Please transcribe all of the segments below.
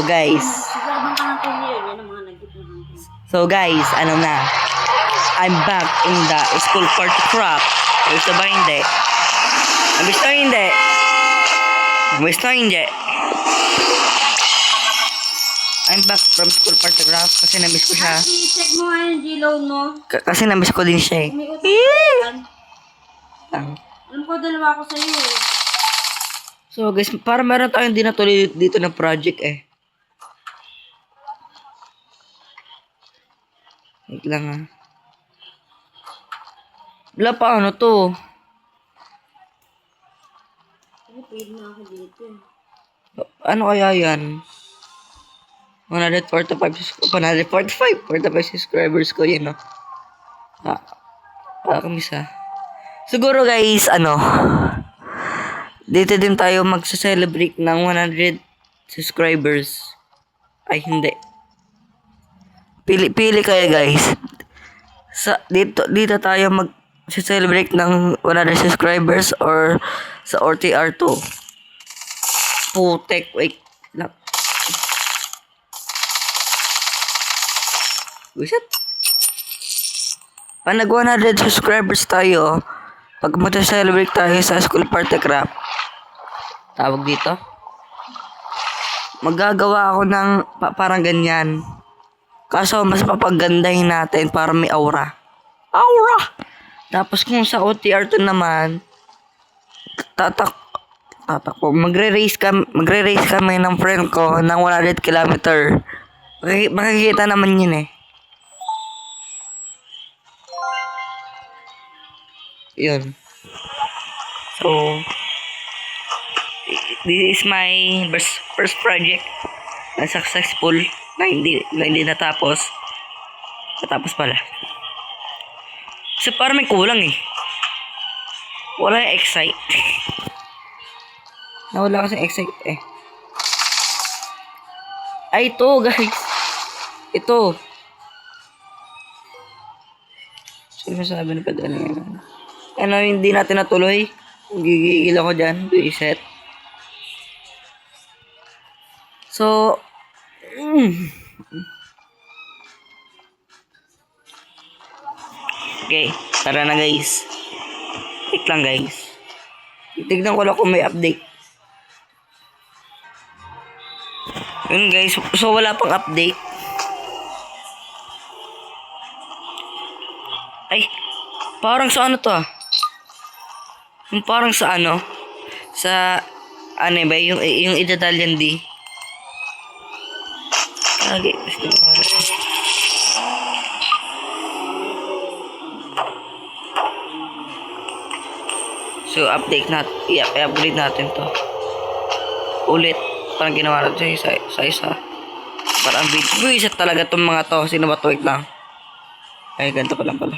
guys. Sigurabang ka ng 10 years. Yan ang mga nag-ipon. So guys, ano na? I'm back in the school party crap. Gusto ba hindi? Gusto hindi? Gusto hindi? I'm back from school party crap kasi na-miss ko siya. I-check mo nga yung G-loan mo. Kasi na-miss ko din siya eh. May utang ka yan. Lang. Alam ko, dalawa ako sa'yo eh. So guys, para meron tayong di natuloy dito na project eh. Wait lang ah. Wala pa ano to. Ay, pwede na ako dito eh. Ano kaya yan? 145 subscribers ko yun no. Kamisa. Siguro guys, ano, dito din tayo magsa-celebrate ng 100 subscribers. Ay, hindi. Pili kayo guys. Dito tayo mag-celebrate ng 100 subscribers or sa OTR 2. Putek, wait lang. Wisit. Pag nag 100 subscribers tayo, pag mag-celebrate tayo sa school party crap, tawag dito, magagawa ako ng parang ganyan. Kaso mas papagandahin natin para may aura. Aura! Tapos kung sa OTR2 naman, magre-race kami ng friend ko ng 100 kilometer. Makikita naman yun eh. Yun. So, this is my first project na successful na hindi natapos. Natapos pala. So, parang may kulang eh. Wala yung excite. Nawala kasi excite eh. Ay, ito guys. Ito. Sino sabi na pa doon ngayon? Ano, hindi natin natuloy. Gigigil ako dyan. Reset. So, okay, tara na guys. Wait lang guys. Tignan ko lang kung may update. Yun guys, so wala pang update. Ay, parang sa ano to ah? Parang sa ano? Sa ano ba? Yung Italian D. Okay. So, update natin. I-upgrade natin to. Ulit. Parang ginawa natin sa isa. Parang video. Isa talaga tong mga to. Sino ba to? Wait lang. Ay, ganito pa lang pala.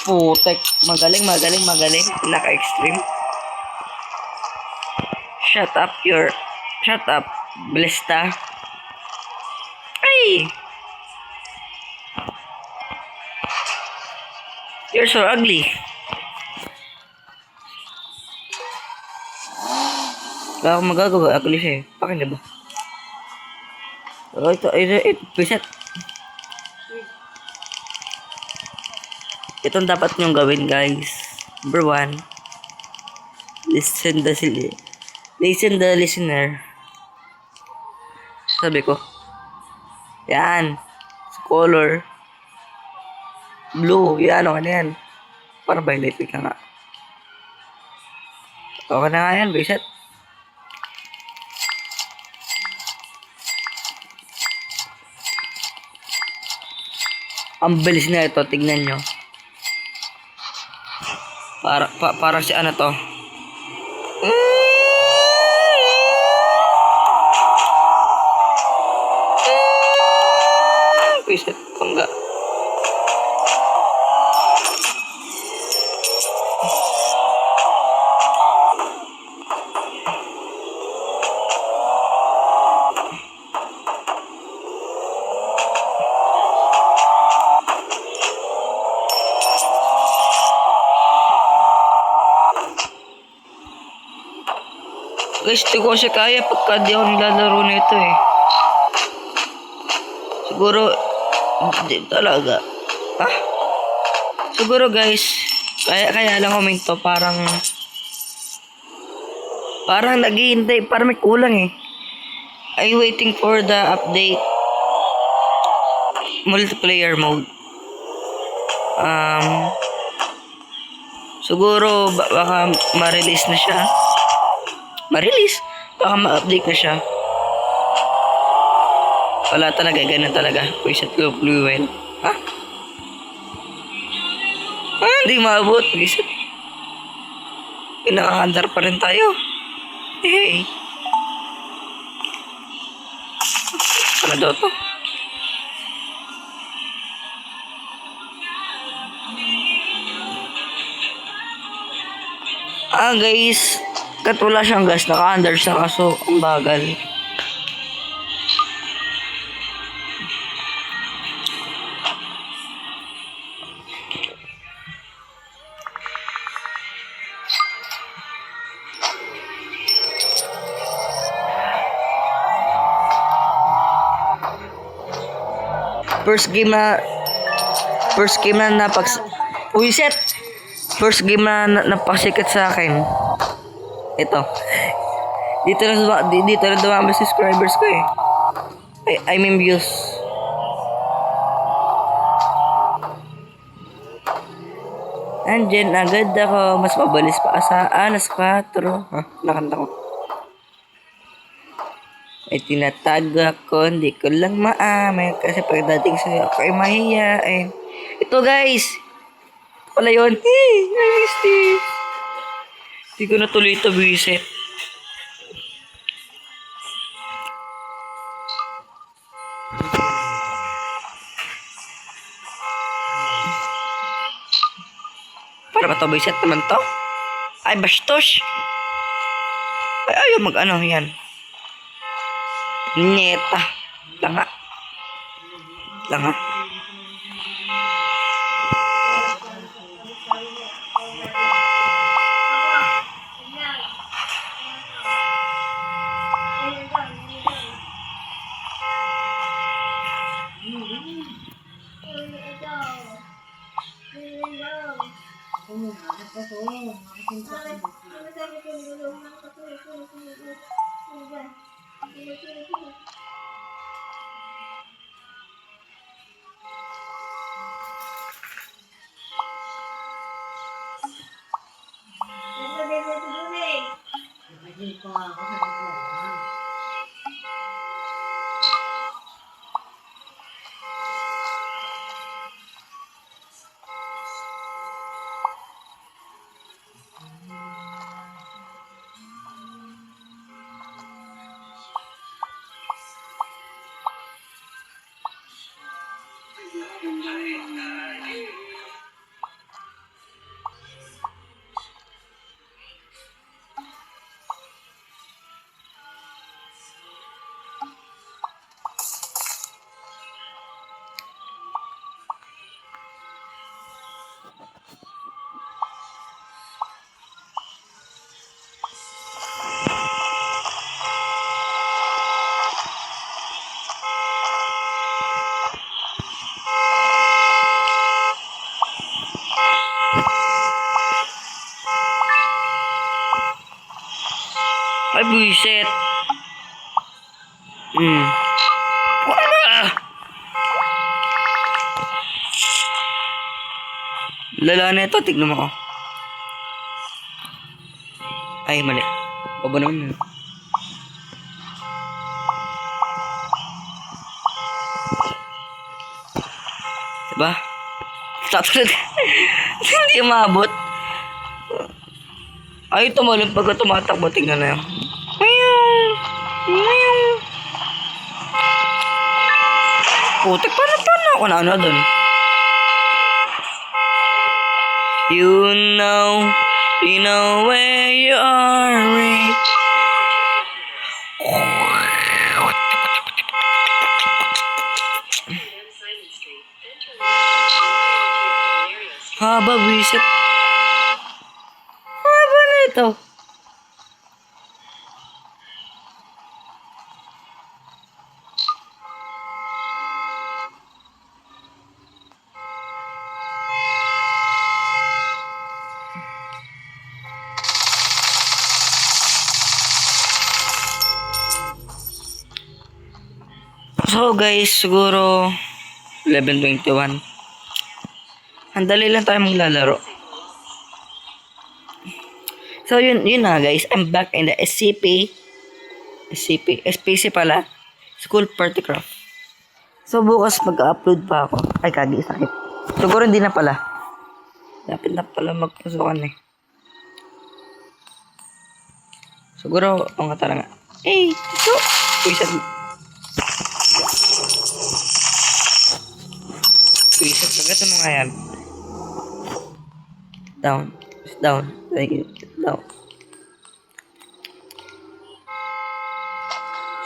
Putek. Magaling. Naka-extreme. Shut up. Blesta. Ay! You're so ugly. Wala akong magagawa. Ugly siya eh. Pakin na ba? Oh, ito. Preset. Itong dapat nyong gawin guys. Number 1. Listen the listener. Sabi ko. Yan. Color. Blue. Yan. Okay na yan. Parang violet. Wait lang nga. Okay na nga yan. Reset. Ang bilis na ito. Tignan nyo. Parang si ano to. Reset. Pangga. Guys, di ko siya kaya pagka di ako nilalaro nito eh. Siguro, hindi talaga. Ah? Siguro guys, kaya lang huminto, parang naghihintay, parang may kulang eh. I'm waiting for the update multiplayer mode. Siguro baka ma-release na siya. Baka ma-update na siya. Wala talaga, ganun talaga. Reset ko fluid. Ha? Hindi maabot. Reset. Pinaka-under pa rin tayo. Hey. Ano daw to? Guys, katula siyang gas, naka-under siya kaso ang bagal. First game na Wiset! First game na napasikat sa akin. Ito. Dito na dumami subscribers ko eh. I mean views. Andyan agad ako. Mas mabalis pa sa alas 4. Nakanta ko. Ay tinatag ako. Hindi ko lang maamin. Kasi pagdating sa'yo ako ay mahihiyain. Ito guys. Wala yun. I missed it. Hindi ko natuloy ito visit. Para ba ito visit naman to? Ay bastos. Ay ayaw mag-ano yan. Nyeta. Langa. Ay buisit. Lala na ito, tignan mo ko. Ay, mali. Baba naman yun. Diba? Tatulad. Hindi maabot. Ay, tumalon pagka tumatakbo. Tingnan na yun. Putik, paano ako na ano dun? You know where you are, right? Haba, bisit. Haba na ito. So guys, siguro 11:21. Andali lang tayo maglalaro. So yun na guys, I'm back in the SPC pala, School Party Craft. So bukas mag-upload pa ako. Ay kagi, sakit. Siguro hindi na pala. Dapat na pala magpasukan eh. Siguro, nga tara nga. Eh, ito. Pwisit. Pwisit. Pagkata mo nga yan. Down. Down. Thank you. Down.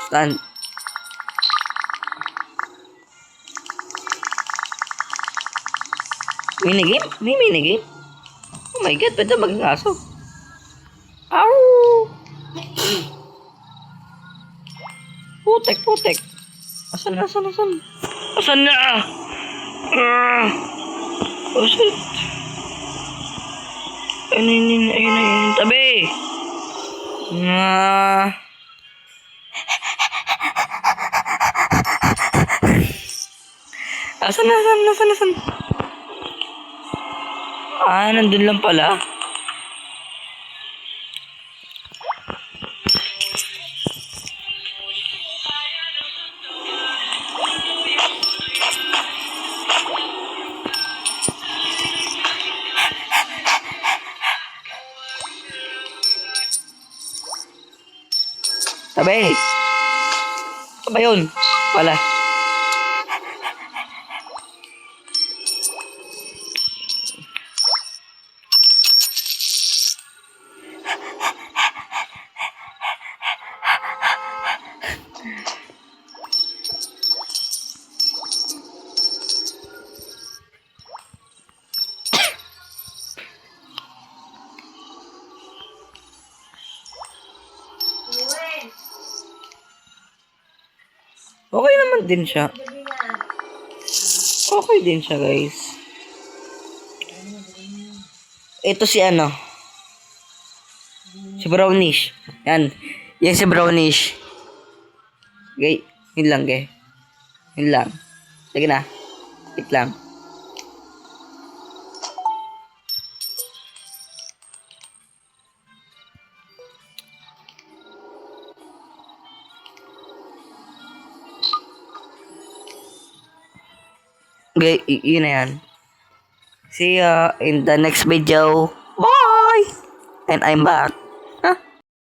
Stand. Minigame? May minigame? Oh my god, pwede maging aso. Ow! Putek. Asan na? Asan na? Oh shit. Ayun, tabi. Asan? Nandun lang pala. Tabi. Ano ba yun? Wala. Okay naman din siya. Okay din siya, guys. Ito si ano? Si Brownish. Yan. Yan si Brownish. Okay. Yun lang, gay. Yun lang. Sige na. Wait lang. Okay, yun na yan. See ya in the next video. Bye! And I'm back.